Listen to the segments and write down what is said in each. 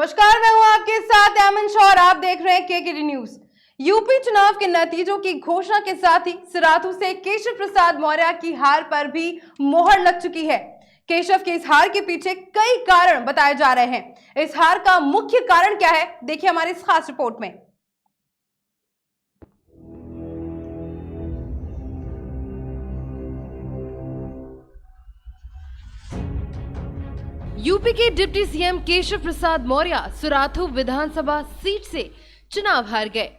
नमस्कार, मैं हूं आपके साथ एमन शाह और आप देख रहे हैं केकेडी न्यूज। यूपी चुनाव के नतीजों की घोषणा के साथ ही सिराथू से केशव प्रसाद मौर्य की हार पर भी मोहर लग चुकी है। केशव के इस हार के पीछे कई कारण बताए जा रहे हैं। इस हार का मुख्य कारण क्या है, देखिए हमारी इस खास रिपोर्ट में। यूपी के डिप्टी सीएम केशव प्रसाद मौर्य सिराथू विधानसभा सीट से चुनाव हार गए।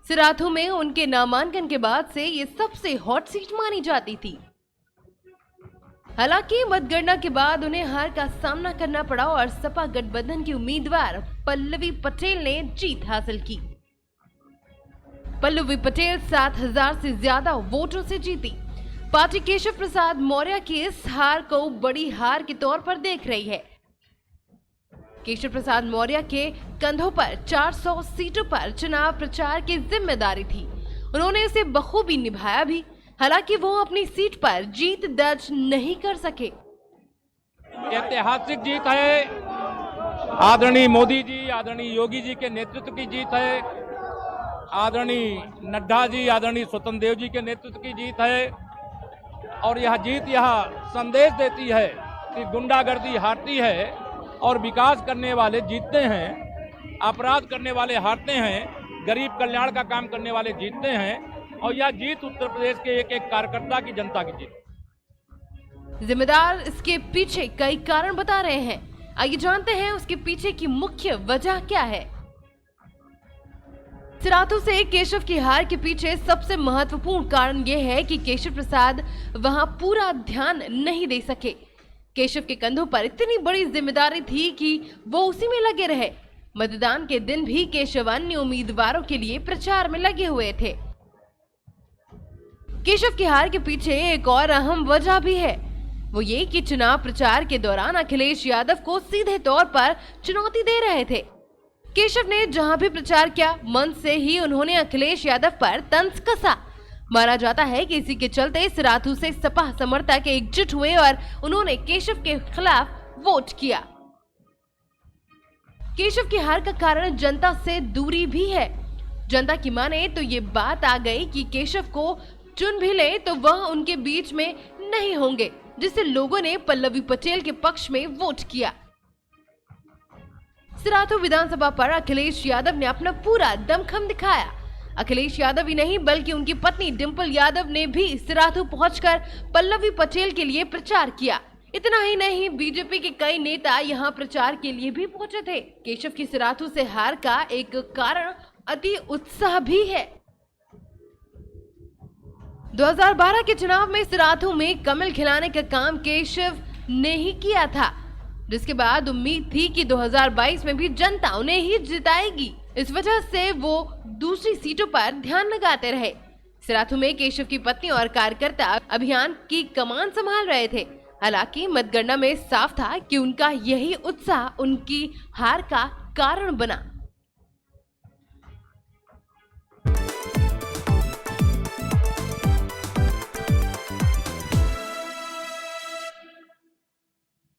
सिराथू में उनके नामांकन के बाद से ये सबसे हॉट सीट मानी जाती थी। हालांकि मतगणना के बाद उन्हें हार का सामना करना पड़ा और सपा गठबंधन की उम्मीदवार पल्लवी पटेल ने जीत हासिल की। पल्लवी पटेल 7,000 से ज्यादा वोटों से जीती। पार्टी केशव प्रसाद मौर्य की इस हार को बड़ी हार के तौर पर देख रही है। केशव प्रसाद मौर्य के कंधों पर 400 सीटों पर चुनाव प्रचार की जिम्मेदारी थी। उन्होंने इसे बखूबी निभाया भी, हालांकि वो अपनी सीट पर जीत दर्ज नहीं कर सके। ऐतिहासिक जीत है, आदरणीय मोदी जी, आदरणीय योगी जी के नेतृत्व की जीत है, आदरणीय नड्डा जी, आदरणीय स्वतंत्र देव जी के नेतृत्व की जीत है। और यह जीत यह संदेश देती है कि गुंडागर्दी हारती है और विकास करने वाले जीतते हैं, अपराध करने वाले हारते हैं, गरीब कल्याण का काम करने वाले जीतते हैं। और यह जीत उत्तर प्रदेश के एक एक कार्यकर्ता की, जनता की जीत। जिम्मेदार इसके पीछे कई कारण बता रहे हैं। आइए जानते हैं उसके पीछे की मुख्य वजह क्या है। सिराथू से केशव की हार के पीछे सबसे महत्वपूर्ण कारण यह है कि केशव प्रसाद वहां पूरा ध्यान नहीं दे सके। केशव के कंधों पर इतनी बड़ी जिम्मेदारी थी कि वो उसी में लगे रहे। मतदान के दिन भी केशव अन्य उम्मीदवारों के लिए प्रचार में लगे हुए थे। केशव की हार के पीछे एक और अहम वजह भी है, वो ये कि चुनाव प्रचार के दौरान अखिलेश यादव को सीधे तौर पर चुनौती दे रहे थे। केशव ने जहां भी प्रचार किया, मन से ही उन्होंने अखिलेश यादव पर तंज कसा। माना जाता है कि इसी के चलते सिराथू से सपा समर्थक एकजुट हुए और उन्होंने केशव के खिलाफ वोट किया। केशव की हार का कारण जनता से दूरी भी है। जनता की माने तो ये बात आ गई कि केशव को चुन भी ले तो वह उनके बीच में नहीं होंगे, जिससे लोगों ने पल्लवी पटेल के पक्ष में वोट किया। सिराथू विधानसभा पर अखिलेश यादव ने अपना पूरा दमखम दिखाया। अखिलेश यादव ही नहीं बल्कि उनकी पत्नी डिंपल यादव ने भी सिराथू पहुंचकर पल्लवी पटेल के लिए प्रचार किया। इतना ही नहीं, बीजेपी के कई नेता यहां प्रचार के लिए भी पहुंचे थे। केशव की सिराथू से हार का एक कारण अति उत्साह भी है। 2012 के चुनाव में सिराथू में कमल खिलाने का काम केशव ने ही किया था, जिसके बाद उम्मीद थी कि 2022 में भी जनता उन्हें ही जिताएगी। इस वजह से वो दूसरी सीटों पर ध्यान लगाते रहे। सिराथू में केशव की पत्नी और कार्यकर्ता अभियान की कमान संभाल रहे थे। हालांकि मतगणना में साफ था कि उनका यही उत्साह उनकी हार का कारण बना।